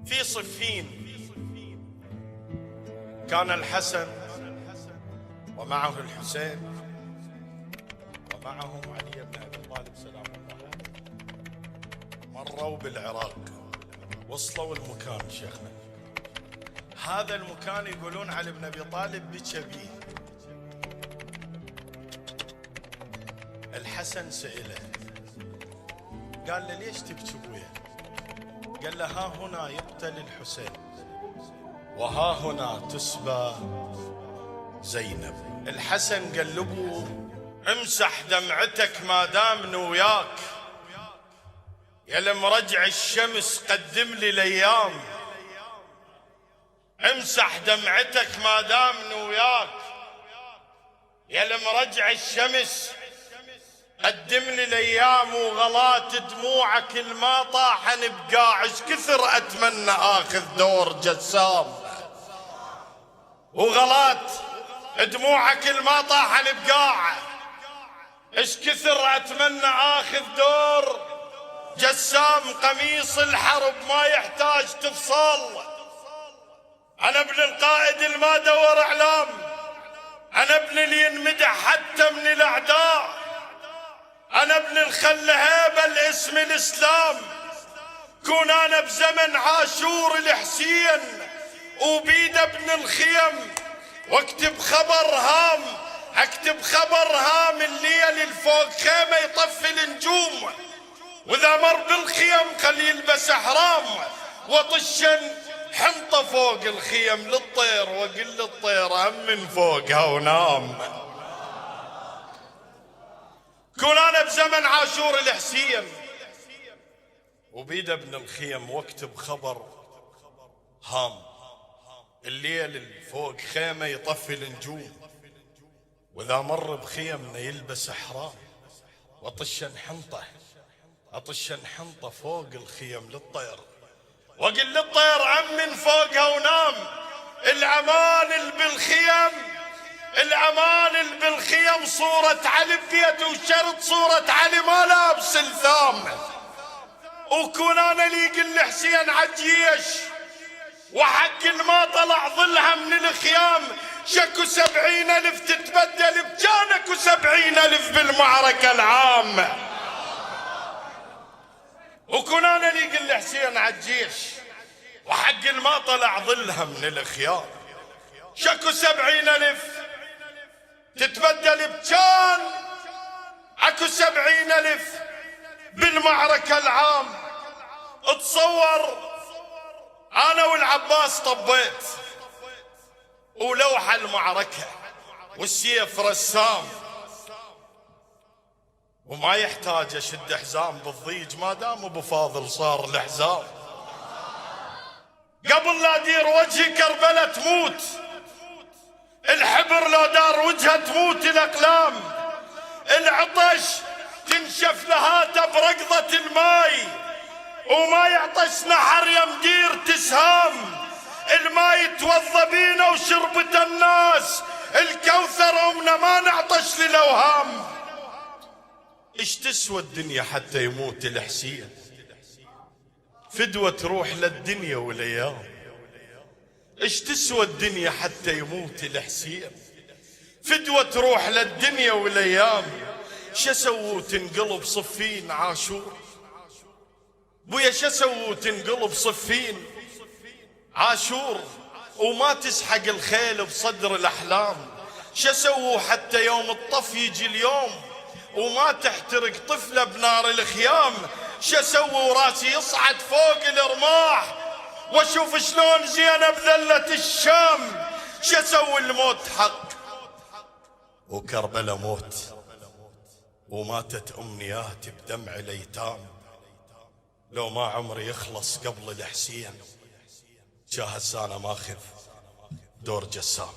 في صفين كان الحسن ومعه الحسين ومعهم علي بن أبي طالب سلام الله عليه. مروا بالعراق، وصلوا المكان شيخنا. هذا المكان يقولون علي بن أبي طالب بكى بيه. الحسن سئله، قال له ليش تبكي ابويا؟ قال له ها هنا يقتل الحسين وها هنا تسبى زينب. الحسن قال لابوه امسح دمعتك ما دامنا وياك، يا لمرجع الشمس قدم لي الايام. امسح دمعتك ما دامنا وياك، يا لمرجع الشمس قدم لي الايام. وغلات دموعك الما طاحن بقاع، ايش كثر اتمنى اخذ دور جسام. وغلات دموعك الما طاحن بقاع، ايش كثر اتمنى اخذ دور جسام. قميص الحرب ما يحتاج تفصل، انا ابن القائد الما دور اعلام، انا ابن اللي ينمدح حتى من الاعداء، انا ابن الخل هيبه الاسم الاسلام. كون انا بزمن عاشور الحسين وبيد ابن الخيم، واكتب خبر هام، اكتب خبر هام. الليل الفوق خيمه يطفي النجوم، واذا مر بالخيم خلي يلبس احرام. وطشن حنطه فوق الخيم للطير، واقل للطير هم من فوقها ونام. كون انا بزمن عاشور الحسين وبيد ابن الخيم، واكتب خبر هام. الليل الفوق خيمه يطفي النجوم، واذا مر بخيمنا يلبس احرام. واطشن حنطه، اطشن حنطه فوق الخيم للطير، واقل للطير عم من فوقها ونام. الامان اللي بالخيم، الامان اللي بالخيم صورة علي ببيته، وشرط صورة علي ما لابس الثام. وكون انا ليق الحسين عالجيش، وحق ما طلع ظلها من الخيام. شكو 70,000 تتبدل بجانك، و70,000 بالمعركة العامة. وكون انا ليق الحسين عالجيش، وحق ما طلع ظلها من الخيام. شكو 70,000 تتبدل بجان، اكو 70,000 بالمعركة العام. اتصور انا والعباس طبيت، ولوحة المعركة والسيف رسام، وما يحتاج اشد حزام بالضيج ما دام ابو فاضل صار الحزام. قبل لا ادير وجهي كربلة تموت، الحبر لو دار وجهه تموت الاقلام. العطش تنشف لهاته بركضة الماي، وما يعطش نحر يمدير تسهام. الماي يتوضى بينا وشربة الناس، الكوثر امنا ما نعطش للاوهام. ايش تسوى الدنيا حتى يموت الحسين؟ فدوة تروح للدنيا والايام. ايش تسوى الدنيا حتى يموت الحسين؟ فدوة تروح للدنيا والايام. شسووا تنقلب صفين عاشور بويا، شسووا تنقلب صفين عاشور، وما تسحق الخيل بصدر الاحلام. شسووا حتى يوم الطف يجي اليوم، وما تحترق طفله بنار الخيام. شسووا راسي يصعد فوق الرماح، واشوف شلون زينب ذلت الشام. شسوي الموت حق وكربلا موت، وماتت امنياتي بدمع الايتام. لو ما عمري يخلص قبل الحسين، جاهز انا ماخذ دور جسام.